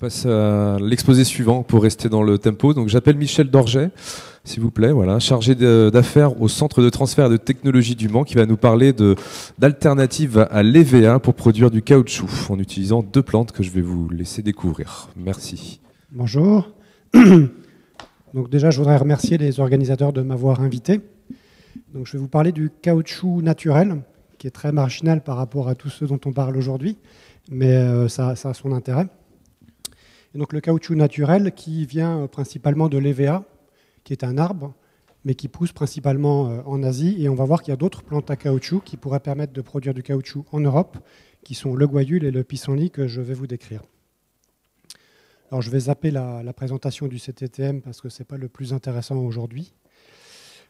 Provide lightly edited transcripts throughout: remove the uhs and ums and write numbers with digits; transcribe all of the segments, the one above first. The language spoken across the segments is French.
passe à l'exposé suivant pour rester dans le tempo. Donc, j'appelle Michel Dorget, s'il vous plaît, voilà, chargé d'affaires au Centre de transfert de technologie du Mans, qui va nous parler d'alternatives à l'EVA pour produire du caoutchouc en utilisant deux plantes que je vais vous laisser découvrir. Merci. Bonjour. Donc déjà, je voudrais remercier les organisateurs de m'avoir invité. Donc, je vais vous parler du caoutchouc naturel, qui est très marginal par rapport à tout ce dont on parle aujourd'hui, mais ça a son intérêt. Et donc, le caoutchouc naturel qui vient principalement de l'EVA, qui est un arbre, mais qui pousse principalement en Asie. Et on va voir qu'il y a d'autres plantes à caoutchouc qui pourraient permettre de produire du caoutchouc en Europe, qui sont le goyule et le pissenlit que je vais vous décrire. Alors, je vais zapper la présentation du CTTM parce que ce n'est pas le plus intéressant aujourd'hui.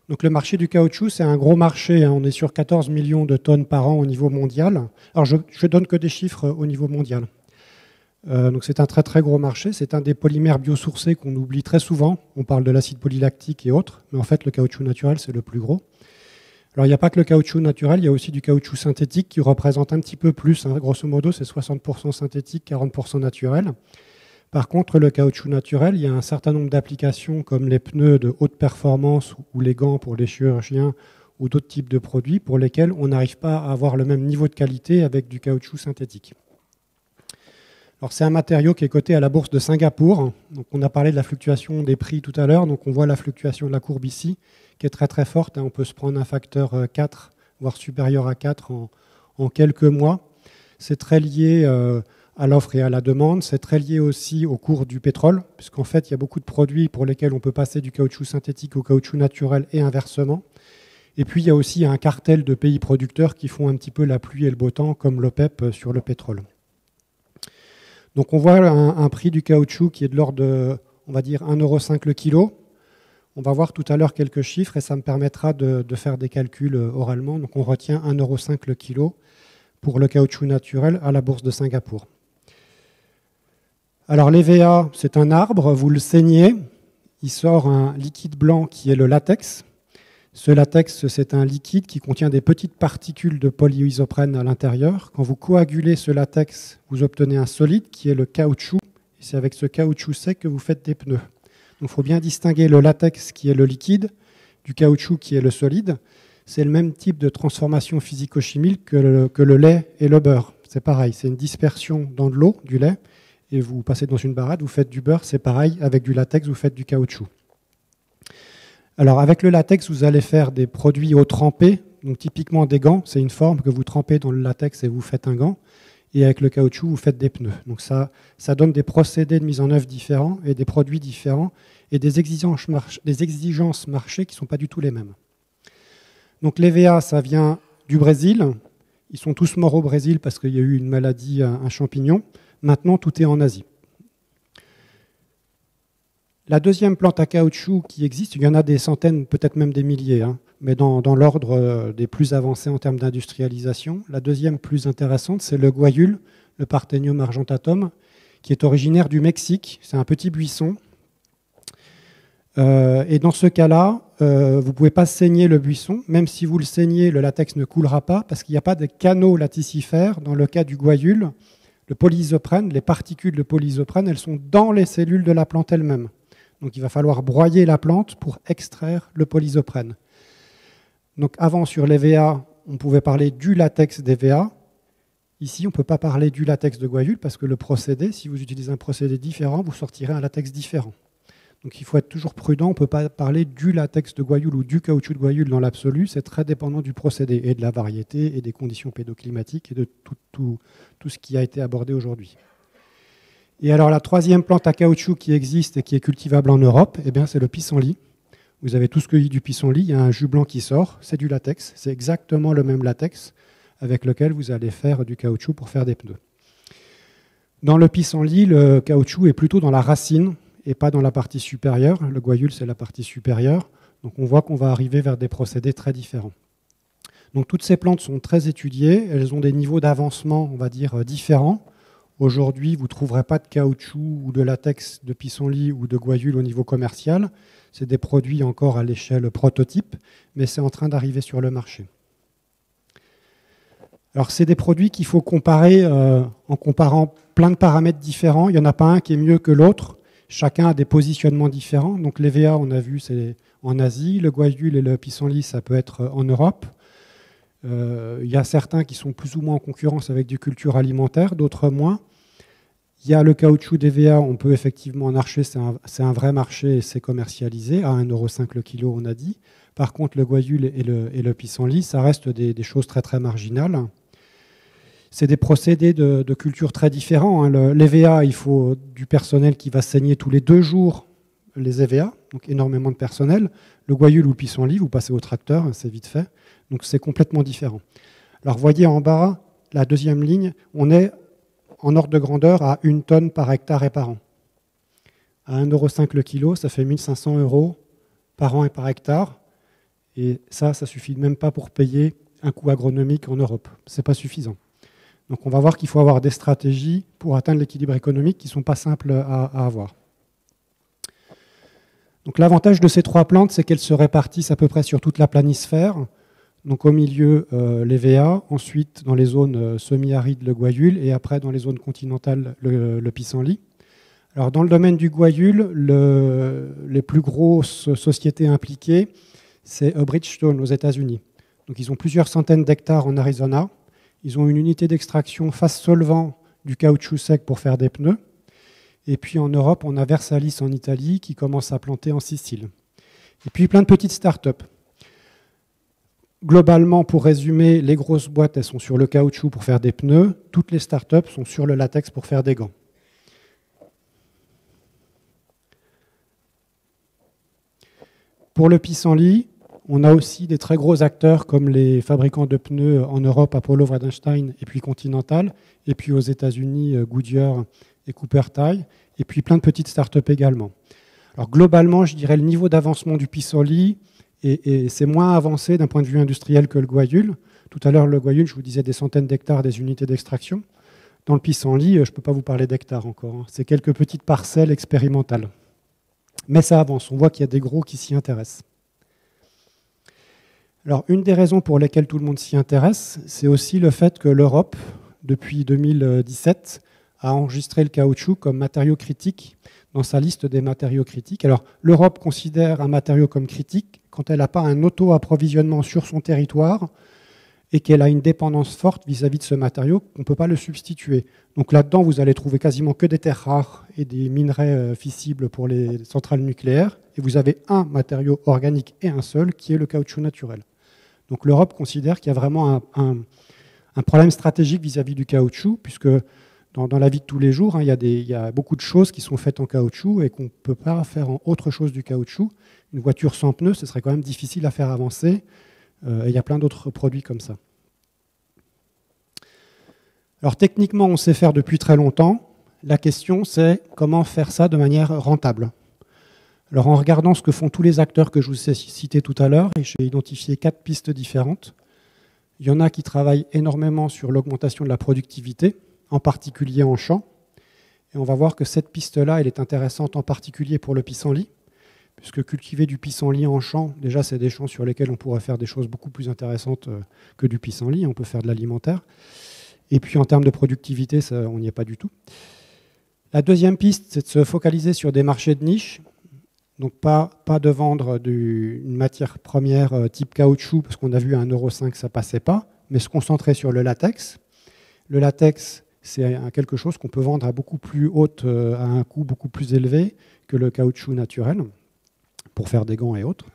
Donc, le marché du caoutchouc, c'est un gros marché. On est sur 14 millions de tonnes par an au niveau mondial. Alors, je ne donne que des chiffres au niveau mondial. Donc, c'est un très, très gros marché. C'est un des polymères biosourcés qu'on oublie très souvent. On parle de l'acide polylactique et autres. Mais en fait, le caoutchouc naturel, c'est le plus gros. Alors, il n'y a pas que le caoutchouc naturel. Il y a aussi du caoutchouc synthétique qui représente un petit peu plus. Grosso modo, c'est 60% synthétique, 40% naturel. Par contre, le caoutchouc naturel, il y a un certain nombre d'applications comme les pneus de haute performance ou les gants pour les chirurgiens ou d'autres types de produits pour lesquels on n'arrive pas à avoir le même niveau de qualité avec du caoutchouc synthétique. Alors, c'est un matériau qui est coté à la bourse de Singapour. Donc, on a parlé de la fluctuation des prix tout à l'heure. Donc, on voit la fluctuation de la courbe ici qui est très très forte. On peut se prendre un facteur 4, voire supérieur à 4 en quelques mois. C'est très lié à l'offre et à la demande. C'est très lié aussi au cours du pétrole, puisqu'en fait, il y a beaucoup de produits pour lesquels on peut passer du caoutchouc synthétique au caoutchouc naturel et inversement. Et puis, il y a aussi un cartel de pays producteurs qui font un petit peu la pluie et le beau temps, comme l'OPEP sur le pétrole. Donc, on voit un prix du caoutchouc qui est de l'ordre de, on va dire, 1,05 € le kilo. On va voir tout à l'heure quelques chiffres et ça me permettra de faire des calculs oralement. Donc, on retient 1,05 € le kilo pour le caoutchouc naturel à la bourse de Singapour. Alors, l'EVA, c'est un arbre, vous le saignez, il sort un liquide blanc qui est le latex. Ce latex, c'est un liquide qui contient des petites particules de polyisoprène à l'intérieur. Quand vous coagulez ce latex, vous obtenez un solide qui est le caoutchouc. Et c'est avec ce caoutchouc sec que vous faites des pneus. Donc, il faut bien distinguer le latex qui est le liquide du caoutchouc qui est le solide. C'est le même type de transformation physico-chimique que le lait et le beurre. C'est pareil, c'est une dispersion dans de l'eau, du lait, et vous passez dans une baratte, vous faites du beurre, c'est pareil, avec du latex, vous faites du caoutchouc. Alors, avec le latex, vous allez faire des produits eau trempée, donc typiquement des gants, c'est une forme que vous trempez dans le latex et vous faites un gant, et avec le caoutchouc, vous faites des pneus. Donc ça donne des procédés de mise en œuvre différents et des produits différents et des exigences marché qui ne sont pas du tout les mêmes. Donc l'EVA, ça vient du Brésil. Ils sont tous morts au Brésil parce qu'il y a eu une maladie, un champignon. Maintenant, tout est en Asie. La deuxième plante à caoutchouc qui existe, il y en a des centaines, peut-être même des milliers, mais dans l'ordre des plus avancés en termes d'industrialisation. La deuxième plus intéressante, c'est le goyule, le Parthenium argentatum, qui est originaire du Mexique. C'est un petit buisson. Et dans ce cas-là, vous ne pouvez pas saigner le buisson. Même si vous le saignez, le latex ne coulera pas parce qu'il n'y a pas de canaux laticifères. Dans le cas du goyule, le polysoprène, les particules de polysoprène, elles sont dans les cellules de la plante elle-même. Donc il va falloir broyer la plante pour extraire le polysoprène. Donc avant, sur l'EVA, on pouvait parler du latex d'EVA. Ici, on ne peut pas parler du latex de goyule parce que le procédé, si vous utilisez un procédé différent, vous sortirez un latex différent. Donc il faut être toujours prudent, on ne peut pas parler du latex de goyule ou du caoutchouc de goyule dans l'absolu, c'est très dépendant du procédé et de la variété et des conditions pédoclimatiques et de tout ce qui a été abordé aujourd'hui. Et alors la troisième plante à caoutchouc qui existe et qui est cultivable en Europe, eh bien, c'est le pissenlit. Vous avez tous cueilli du pissenlit, il y a un jus blanc qui sort, c'est du latex, c'est exactement le même latex avec lequel vous allez faire du caoutchouc pour faire des pneus. Dans le pissenlit, le caoutchouc est plutôt dans la racine et pas dans la partie supérieure. Le goyule, c'est la partie supérieure. Donc on voit qu'on va arriver vers des procédés très différents. Donc toutes ces plantes sont très étudiées, elles ont des niveaux d'avancement, on va dire, différents. Aujourd'hui, vous ne trouverez pas de caoutchouc ou de latex de pissenlit ou de goyule au niveau commercial. C'est des produits encore à l'échelle prototype, mais c'est en train d'arriver sur le marché. Alors, c'est des produits qu'il faut comparer en comparant plein de paramètres différents. Il n'y en a pas un qui est mieux que l'autre. Chacun a des positionnements différents. Donc, l'EVA, on a vu, c'est en Asie. Le guayule et le pissenlit, ça peut être en Europe. Il y a certains qui sont plus ou moins en concurrence avec du culture alimentaire, d'autres moins. Il y a le caoutchouc d'EVA, on peut effectivement en acheter, c'est un vrai marché et c'est commercialisé, à 1,5 € le kilo, on a dit. Par contre, le guayule et le pissenlit, ça reste des choses très très marginales. C'est des procédés de culture très différents. L'EVA, il faut du personnel qui va saigner tous les 2 jours les EVA, donc énormément de personnel. Le guayule ou le pissenlit, vous passez au tracteur, c'est vite fait. Donc c'est complètement différent. Alors vous voyez en bas, la deuxième ligne, on est en ordre de grandeur à 1 tonne par hectare et par an. À 1,5 € le kilo, ça fait 1 500 € par an et par hectare. Et ça suffit même pas pour payer un coût agronomique en Europe. Ce n'est pas suffisant. Donc on va voir qu'il faut avoir des stratégies pour atteindre l'équilibre économique qui ne sont pas simples à avoir. Donc l'avantage de ces 3 plantes, c'est qu'elles se répartissent à peu près sur toute la planisphère. Donc au milieu, l'EVA, ensuite dans les zones semi-arides, le guayule, et après dans les zones continentales, le pissenlit. Alors dans le domaine du guayule, les plus grosses sociétés impliquées, c'est Bridgestone aux États-Unis. Donc ils ont plusieurs centaines d'hectares en Arizona. Ils ont une unité d'extraction phase solvant du caoutchouc sec pour faire des pneus. Et puis en Europe, on a Versalis en Italie qui commence à planter en Sicile. Et puis plein de petites start-up. Globalement, pour résumer, les grosses boîtes, elles sont sur le caoutchouc pour faire des pneus. Toutes les startups sont sur le latex pour faire des gants. Pour le pissenlit, on a aussi des très gros acteurs comme les fabricants de pneus en Europe, Apollo, Vredestein et puis Continental. Et puis aux États-Unis, Goodyear et Cooper-Tye. Et puis plein de petites startups également. Alors globalement, je dirais le niveau d'avancement du pissenlit, et c'est moins avancé d'un point de vue industriel que le guayule. Tout à l'heure, le guayule, je vous disais des centaines d'hectares, des unités d'extraction. Dans le pissenlit, je ne peux pas vous parler d'hectares encore. C'est quelques petites parcelles expérimentales. Mais ça avance, on voit qu'il y a des gros qui s'y intéressent. Alors, une des raisons pour lesquelles tout le monde s'y intéresse, c'est aussi le fait que l'Europe, depuis 2017, a enregistré le caoutchouc comme matériau critique dans sa liste des matériaux critiques. Alors, l'Europe considère un matériau comme critique quand elle n'a pas un auto-approvisionnement sur son territoire et qu'elle a une dépendance forte vis-à-vis de ce matériau, qu'on ne peut pas le substituer. Donc là-dedans, vous allez trouver quasiment que des terres rares et des minerais fissibles pour les centrales nucléaires, et vous avez un matériau organique et un seul, qui est le caoutchouc naturel. Donc l'Europe considère qu'il y a vraiment un problème stratégique vis-à-vis du caoutchouc, puisque dans la vie de tous les jours, il y a beaucoup de choses qui sont faites en caoutchouc et qu'on ne peut pas faire en autre chose du caoutchouc. Une voiture sans pneus, ce serait quand même difficile à faire avancer. Il y a plein d'autres produits comme ça. Alors techniquement, on sait faire depuis très longtemps. La question, c'est comment faire ça de manière rentable. Alors en regardant ce que font tous les acteurs que je vous ai cités tout à l'heure, et j'ai identifié 4 pistes différentes. Il y en a qui travaillent énormément sur l'augmentation de la productivité, en particulier en champ. Et on va voir que cette piste-là, elle est intéressante en particulier pour le pissenlit, puisque cultiver du pissenlit en champ, déjà c'est des champs sur lesquels on pourrait faire des choses beaucoup plus intéressantes que du pissenlit, on peut faire de l'alimentaire. Et puis en termes de productivité, ça, on n'y est pas du tout. La deuxième piste, c'est de se focaliser sur des marchés de niche, donc pas de vendre une matière première type caoutchouc, parce qu'on a vu à 1,5 € ça ne passait pas, mais se concentrer sur le latex. Le latex, c'est quelque chose qu'on peut vendre à beaucoup plus haute, à un coût beaucoup plus élevé que le caoutchouc naturel, pour faire des gants et autres.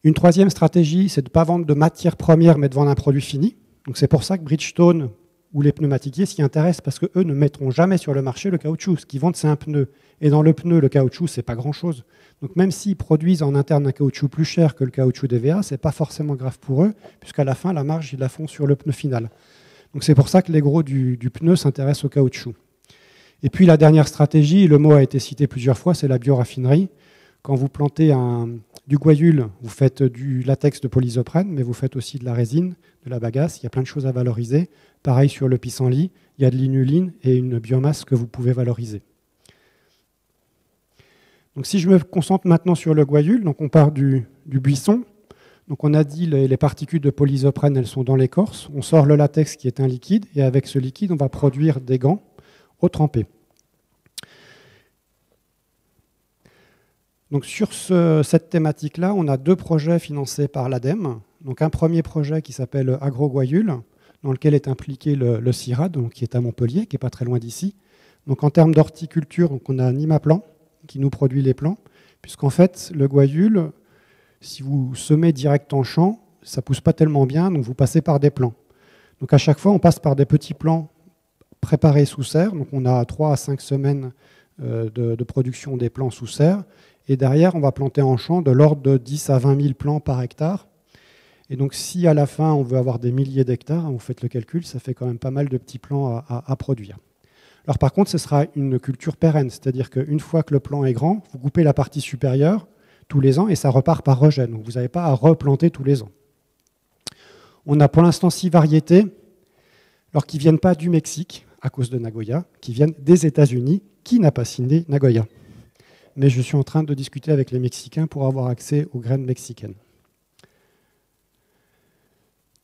Une troisième stratégie, c'est de ne pas vendre de matière première, mais de vendre un produit fini. Donc c'est pour ça que Bridgestone ou les pneumatiquiers s'y intéressent, parce qu'eux ne mettront jamais sur le marché le caoutchouc. Ce qu'ils vendent, c'est un pneu. Et dans le pneu, le caoutchouc, c'est pas grand-chose. Donc même s'ils produisent en interne un caoutchouc plus cher que le caoutchouc d'EVA, c'est pas forcément grave pour eux, puisqu'à la fin, la marge, ils la font sur le pneu final. Donc c'est pour ça que les gros du pneu s'intéressent au caoutchouc. Et puis la dernière stratégie, le mot a été cité plusieurs fois, c'est la bioraffinerie. Quand vous plantez du guayule, vous faites du latex de polysoprène, mais vous faites aussi de la résine, de la bagasse. Il y a plein de choses à valoriser. Pareil sur le pissenlit, il y a de l'inuline et une biomasse que vous pouvez valoriser. Donc si je me concentre maintenant sur le guayule, donc on part du buisson. Donc on a dit les particules de polysoprène, elles sont dans l'écorce. On sort le latex qui est un liquide et avec ce liquide, on va produire des gants eau trempée. Donc sur cette thématique-là, on a 2 projets financés par l'ADEME. Donc un premier projet qui s'appelle AgroGuayule, dans lequel est impliqué le CIRAD, donc qui est à Montpellier, qui n'est pas très loin d'ici. Donc en termes d'horticulture, on a Nimaplan qui nous produit les plants, puisqu'en fait, le guayule, si vous semez direct en champ, ça ne pousse pas tellement bien, donc vous passez par des plants. Donc à chaque fois, on passe par des petits plants préparés sous serre. Donc on a 3 à 5 semaines de production des plants sous serre. Et derrière, on va planter en champ de l'ordre de 10 à 20 000 plants par hectare. Et donc si à la fin, on veut avoir des milliers d'hectares, vous faites le calcul, ça fait quand même pas mal de petits plants à produire. Alors par contre, ce sera une culture pérenne, c'est-à-dire qu'une fois que le plant est grand, vous coupez la partie supérieure tous les ans et ça repart par rejet. Donc vous n'avez pas à replanter tous les ans. On a pour l'instant 6 variétés, alors qui ne viennent pas du Mexique, à cause de Nagoya, qui viennent des États-Unis, qui n'a pas signé Nagoya. Mais je suis en train de discuter avec les Mexicains pour avoir accès aux graines mexicaines.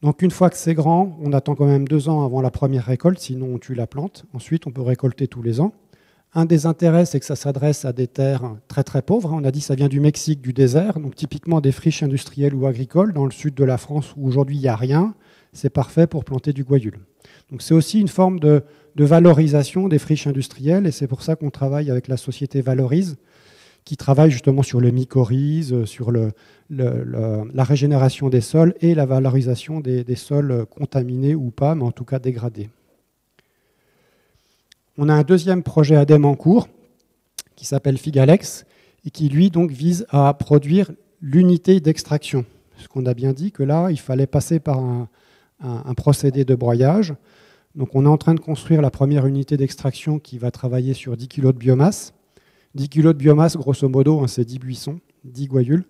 Donc une fois que c'est grand, on attend quand même 2 ans avant la première récolte, sinon on tue la plante. Ensuite, on peut récolter tous les ans. Un des intérêts, c'est que ça s'adresse à des terres très très pauvres. On a dit que ça vient du Mexique, du désert, donc typiquement des friches industrielles ou agricoles. Dans le sud de la France, où aujourd'hui il n'y a rien, c'est parfait pour planter du guayule. Donc c'est aussi une forme de valorisation des friches industrielles, et c'est pour ça qu'on travaille avec la société Valorise, qui travaille justement sur le mycorhize, sur la régénération des sols et la valorisation des sols contaminés ou pas, mais en tout cas dégradés. On a un deuxième projet ADEME en cours qui s'appelle Figalex et qui, lui, donc, vise à produire l'unité d'extraction. Parce qu'on a bien dit que là, il fallait passer par un procédé de broyage. Donc on est en train de construire la première unité d'extraction qui va travailler sur 10 kg de biomasse. 10 kg de biomasse, grosso modo, c'est 10 buissons, 10 guayules.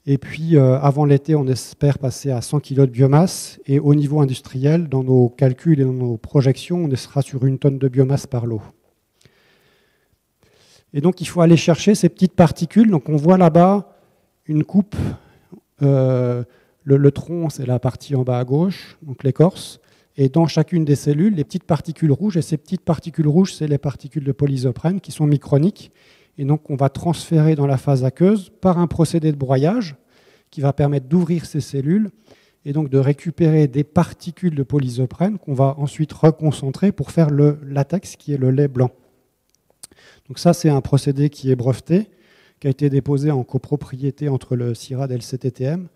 Et puis, avant l'été, on espère passer à 100 kg de biomasse. Et au niveau industriel, dans nos calculs et dans nos projections, on sera sur 1 tonne de biomasse par lot. Et donc, il faut aller chercher ces petites particules. Donc, on voit là-bas une coupe. Le tronc, c'est la partie en bas à gauche, donc l'écorce. Et dans chacune des cellules, les petites particules rouges. Et ces petites particules rouges, c'est les particules de polysoprène qui sont microniques. Et donc, on va transférer dans la phase aqueuse par un procédé de broyage qui va permettre d'ouvrir ces cellules et donc de récupérer des particules de polysoprène qu'on va ensuite reconcentrer pour faire le latex, qui est le lait blanc. Donc ça, c'est un procédé qui est breveté, qui a été déposé en copropriété entre le CIRAD et le CTTM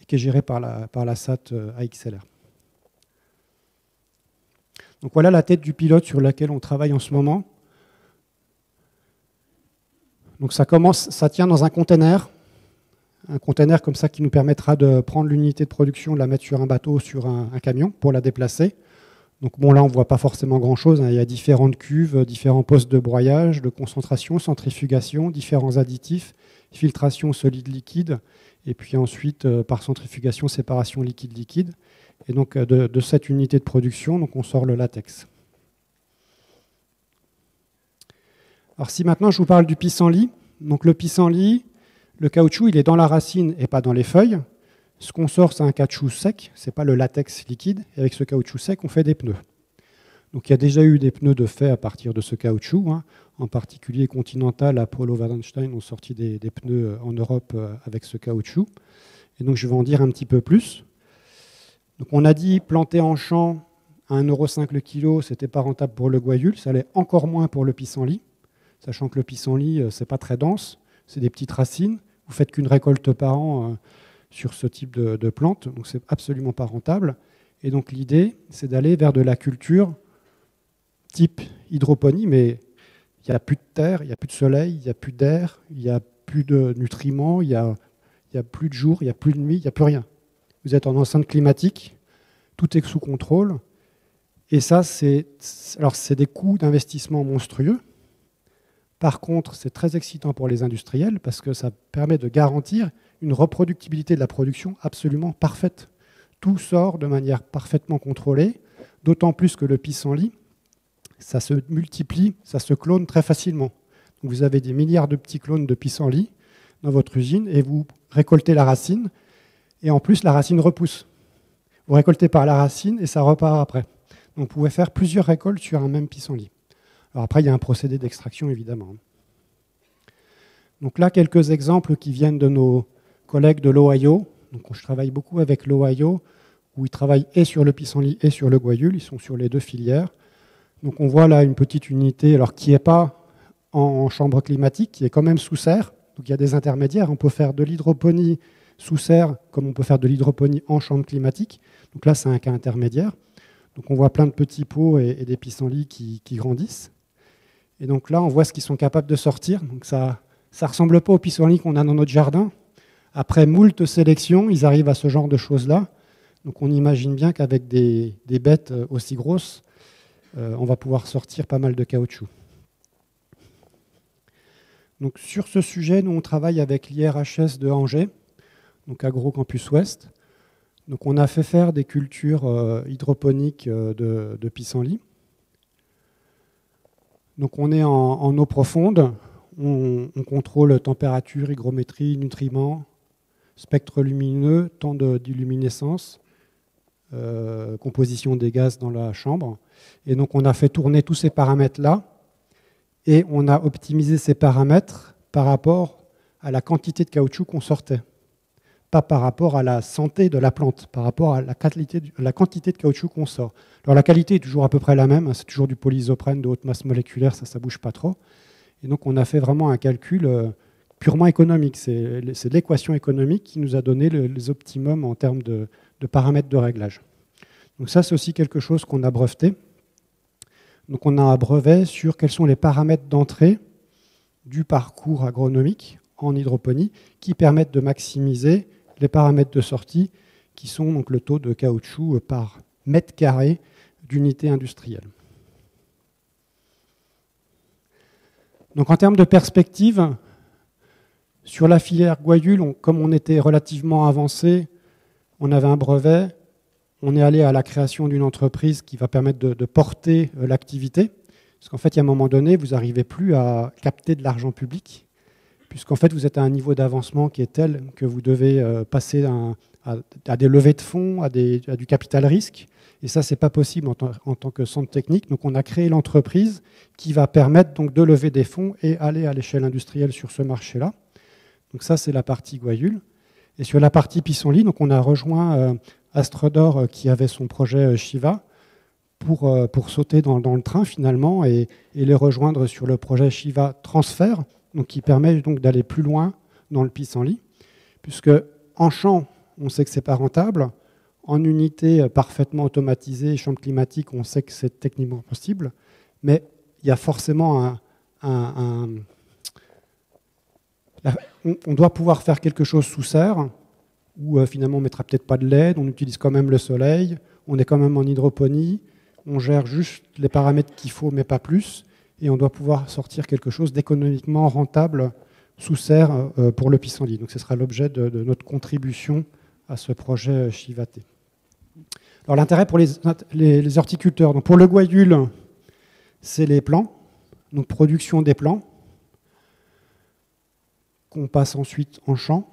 et qui est géré par la SAT AXLR. Donc voilà la tête du pilote sur laquelle on travaille en ce moment. Donc ça tient dans un container comme ça qui nous permettra de prendre l'unité de production, de la mettre sur un bateau, sur un camion pour la déplacer. Donc bon, là on ne voit pas forcément grand-chose, hein. Il y a différentes cuves, différents postes de broyage, de concentration, centrifugation, différents additifs, filtration solide-liquide, et puis ensuite par centrifugation, séparation liquide-liquide. Et donc de cette unité de production, donc, on sort le latex. Alors si maintenant je vous parle du pissenlit, donc le pissenlit, le caoutchouc, il est dans la racine et pas dans les feuilles. Ce qu'on sort, c'est un caoutchouc sec, ce n'est pas le latex liquide. Et avec ce caoutchouc sec, on fait des pneus. Donc il y a déjà eu des pneus de fait à partir de ce caoutchouc, hein. En particulier Continental, Apollo, Wallenstein ont sorti des pneus en Europe avec ce caoutchouc. Et donc je vais en dire un petit peu plus. Donc on a dit planter en champ à 1,5 € le kilo, ce n'était pas rentable pour le guayule, ça allait encore moins pour le pissenlit. Sachant que le pissenlit, ce n'est pas très dense, c'est des petites racines. Vous ne faites qu'une récolte par an sur ce type de plante, donc ce n'est absolument pas rentable. Et donc l'idée, c'est d'aller vers de la culture type hydroponie, mais il n'y a plus de terre, il n'y a plus de soleil, il n'y a plus d'air, il n'y a plus de nutriments, il n'y a plus de jour, il n'y a plus de nuit, il n'y a plus rien. Vous êtes en enceinte climatique, tout est sous contrôle. Et ça, c'est des coûts d'investissement monstrueux. Par contre, c'est très excitant pour les industriels parce que ça permet de garantir une reproductibilité de la production absolument parfaite. Tout sort de manière parfaitement contrôlée, d'autant plus que le pissenlit, ça se multiplie, ça se clone très facilement. Donc vous avez des milliards de petits clones de pissenlit dans votre usine et vous récoltez la racine Et en plus, la racine repousse. Vous récoltez par la racine et ça repart après. Donc, vous pouvez faire plusieurs récoltes sur un même pissenlit. Alors après, il y a un procédé d'extraction, évidemment. Donc là, quelques exemples qui viennent de nos collègues de l'Ohio. Donc, je travaille beaucoup avec l'Ohio, où ils travaillent et sur le pissenlit et sur le Guayule. Ils sont sur les deux filières. Donc, on voit là une petite unité, alors qui n'est pas en chambre climatique, qui est quand même sous serre. Donc, il y a des intermédiaires. On peut faire de l'hydroponie sous serre, comme on peut faire de l'hydroponie en chambre climatique. Donc là, c'est un cas intermédiaire. Donc, on voit plein de petits pots et des pissenlits qui grandissent. Et donc là, on voit ce qu'ils sont capables de sortir. Donc ça ne ressemble pas aux pissenlits qu'on a dans notre jardin. Après moult sélections, ils arrivent à ce genre de choses-là. Donc on imagine bien qu'avec des bêtes aussi grosses, on va pouvoir sortir pas mal de caoutchouc. Donc sur ce sujet, nous on travaille avec l'IRHS de Angers, donc Agro Campus Ouest. Donc on a fait faire des cultures hydroponiques de pissenlits. Donc on est en eau profonde, on contrôle température, hygrométrie, nutriments, spectre lumineux, temps d'illuminescence, composition des gaz dans la chambre. Et donc on a fait tourner tous ces paramètres-là et on a optimisé ces paramètres par rapport à la quantité de caoutchouc qu'on sortait. Pas par rapport à la santé de la plante, par rapport à la quantité de caoutchouc qu'on sort. Alors la qualité est toujours à peu près la même, c'est toujours du polysoprène de haute masse moléculaire, ça ne bouge pas trop. Et donc on a fait vraiment un calcul purement économique. C'est l'équation économique qui nous a donné les optimums en termes de paramètres de réglage. Donc ça, c'est aussi quelque chose qu'on a breveté. Donc on a un brevet sur quels sont les paramètres d'entrée du parcours agronomique en hydroponie qui permettent de maximiser les paramètres de sortie qui sont donc le taux de caoutchouc par mètre carré d'unité industrielle. Donc en termes de perspective, sur la filière Guayule, comme on était relativement avancé, on avait un brevet, on est allé à la création d'une entreprise qui va permettre de porter l'activité, parce qu'en fait, il y a un moment donné, vous n'arrivez plus à capter de l'argent public, puisqu'en fait, vous êtes à un niveau d'avancement qui est tel que vous devez passer à des levées de fonds, à du capital risque. Et ça, ce n'est pas possible en tant que centre technique. Donc, on a créé l'entreprise qui va permettre donc, de lever des fonds et aller à l'échelle industrielle sur ce marché-là. Donc ça, c'est la partie Guayule. Et sur la partie pissenlit, donc on a rejoint Astrodor qui avait son projet Shiva pour sauter dans le train finalement et les rejoindre sur le projet Shiva Transfert, donc qui permet donc d'aller plus loin dans le pissenlit, puisque en champ, on sait que c'est pas rentable, en unité parfaitement automatisée, chambre climatique, on sait que c'est techniquement possible, mais il y a forcément on doit pouvoir faire quelque chose sous serre, où finalement on ne mettra peut-être pas de LED, on utilise quand même le soleil, on est quand même en hydroponie, on gère juste les paramètres qu'il faut, mais pas plus, et on doit pouvoir sortir quelque chose d'économiquement rentable sous serre pour le pissenlit. Donc ce sera l'objet de notre contribution à ce projet Shiva-T. Alors l'intérêt pour les horticulteurs, donc pour le Guayule, c'est les plants, donc production des plants, qu'on passe ensuite en champ.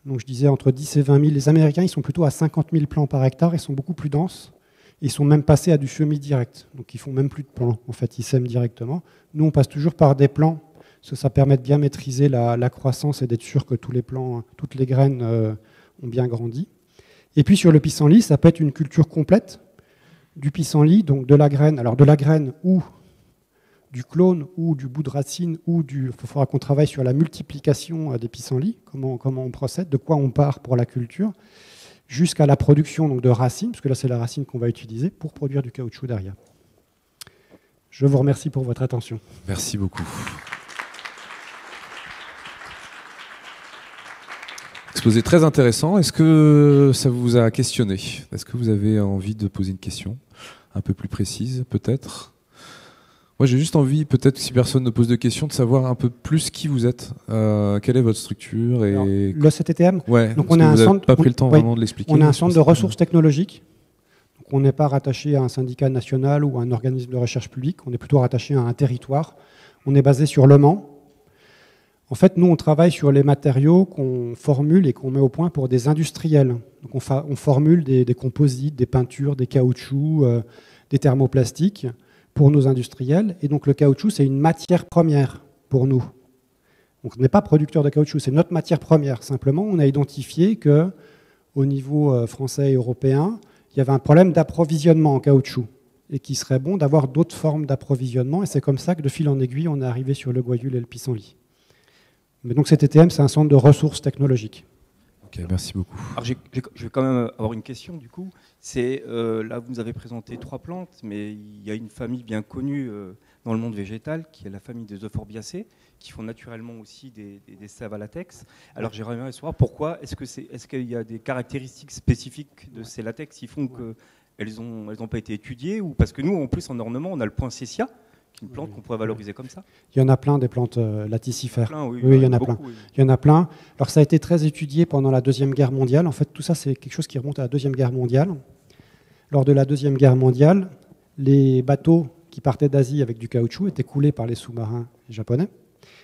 Donc je disais entre 10 et 20 000. Les Américains, ils sont plutôt à 50 000 plants par hectare, ils sont beaucoup plus denses. Ils sont même passés à du semis direct. Donc ils font même plus de plants, en fait, ils sèment directement. Nous, on passe toujours par des plants, parce que ça permet de bien maîtriser la croissance et d'être sûr que tous les plants, toutes les graines ont bien grandi. Et puis sur le pissenlit, ça peut être une culture complète du pissenlit, donc de la graine, alors de la graine ou du clone ou du bout de racine ou il faudra qu'on travaille sur la multiplication des pissenlits, comment on procède, de quoi on part pour la culture, jusqu'à la production donc, de racines, parce que là c'est la racine qu'on va utiliser pour produire du caoutchouc derrière. Je vous remercie pour votre attention. Merci beaucoup. Exposé très intéressant. Est-ce que ça vous a questionné? Est-ce que vous avez envie de poser une question un peu plus précise, peut-être? Moi, j'ai juste envie, peut-être si personne ne pose de questions, de savoir un peu plus qui vous êtes, quelle est votre structure et... Alors, le CTTM, ouais, donc on a un centre, pas pris le temps vraiment de l'expliquer. On a un centre de ressources technologiques. Donc on n'est pas rattaché à un syndicat national ou à un organisme de recherche publique. On est plutôt rattaché à un territoire. On est basé sur Le Mans. En fait, nous, on travaille sur les matériaux qu'on formule et qu'on met au point pour des industriels. Donc on formule des composites, des peintures, des caoutchoucs, des thermoplastiques pour nos industriels. Et donc le caoutchouc, c'est une matière première pour nous. Donc on n'est pas producteur de caoutchouc, c'est notre matière première. Simplement, on a identifié qu'au niveau français et européen, il y avait un problème d'approvisionnement en caoutchouc et qu'il serait bon d'avoir d'autres formes d'approvisionnement. Et c'est comme ça que de fil en aiguille, on est arrivé sur le Gwayeul et le pissenlit. Mais donc cet ETM, c'est un centre de ressources technologiques. Ok, merci beaucoup. Alors je vais quand même avoir une question du coup. C'est là vous nous avez présenté 3 plantes, mais il y a une famille bien connue dans le monde végétal qui est la famille des Euphorbiacées, qui font naturellement aussi des sèves à latex. Alors j'aimerais savoir pourquoi est-ce qu'il y a des caractéristiques spécifiques de ces latex qui font qu'elles n'ont pas été étudiées, ou parce que nous en plus en ornement on a le poinsettia, qui est une plante qu'on pourrait valoriser comme ça. Il y en a plein des plantes laticifères. Oui, il y en a beaucoup, plein. Oui. Il y en a plein. Alors ça a été très étudié pendant la Deuxième Guerre mondiale. En fait, tout ça, c'est quelque chose qui remonte à la Deuxième Guerre mondiale. Lors de la Deuxième Guerre mondiale, les bateaux qui partaient d'Asie avec du caoutchouc étaient coulés par les sous-marins japonais.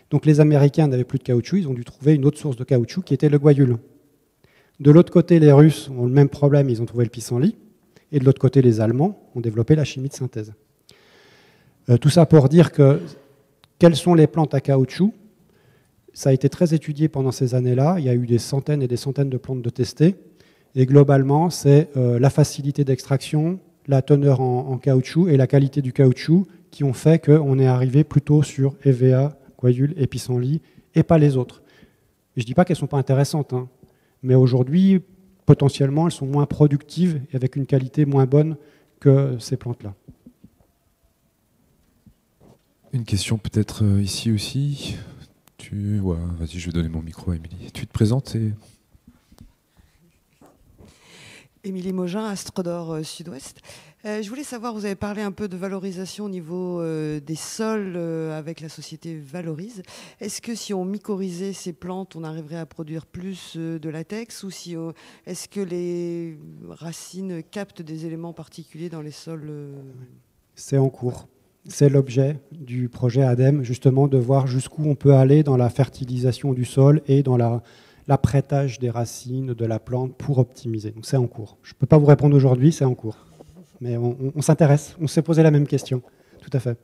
Donc les Américains n'avaient plus de caoutchouc, ils ont dû trouver une autre source de caoutchouc qui était le Gwayeul. De l'autre côté, les Russes ont le même problème, ils ont trouvé le pissenlit. Et de l'autre côté, les Allemands ont développé la chimie de synthèse. Tout ça pour dire que quelles sont les plantes à caoutchouc? Ça a été très étudié pendant ces années-là. Il y a eu des centaines et des centaines de plantes de testées. Et globalement, c'est la facilité d'extraction, la teneur en caoutchouc et la qualité du caoutchouc qui ont fait qu'on est arrivé plutôt sur EVA, Gwayeul et pissenlit et pas les autres. Et je ne dis pas qu'elles ne sont pas intéressantes, hein, mais aujourd'hui, potentiellement, elles sont moins productives et avec une qualité moins bonne que ces plantes-là. Une question peut-être ici aussi. Ouais, vas-y, je vais donner mon micro à Émilie. Tu te présentes Émilie Mogin, Astrodor Sud-Ouest. Je voulais savoir, vous avez parlé un peu de valorisation au niveau des sols avec la société Valorise. Est-ce que si on mycorhizait ces plantes, on arriverait à produire plus de latex, ou est-ce que les racines captent des éléments particuliers dans les sols C'est en cours. C'est l'objet du projet ADEME, justement, de voir jusqu'où on peut aller dans la fertilisation du sol et dans l'apprêtage des racines de la plante pour optimiser. Donc c'est en cours. Je ne peux pas vous répondre aujourd'hui, c'est en cours. Mais on s'intéresse, on s'est posé la même question. Tout à fait.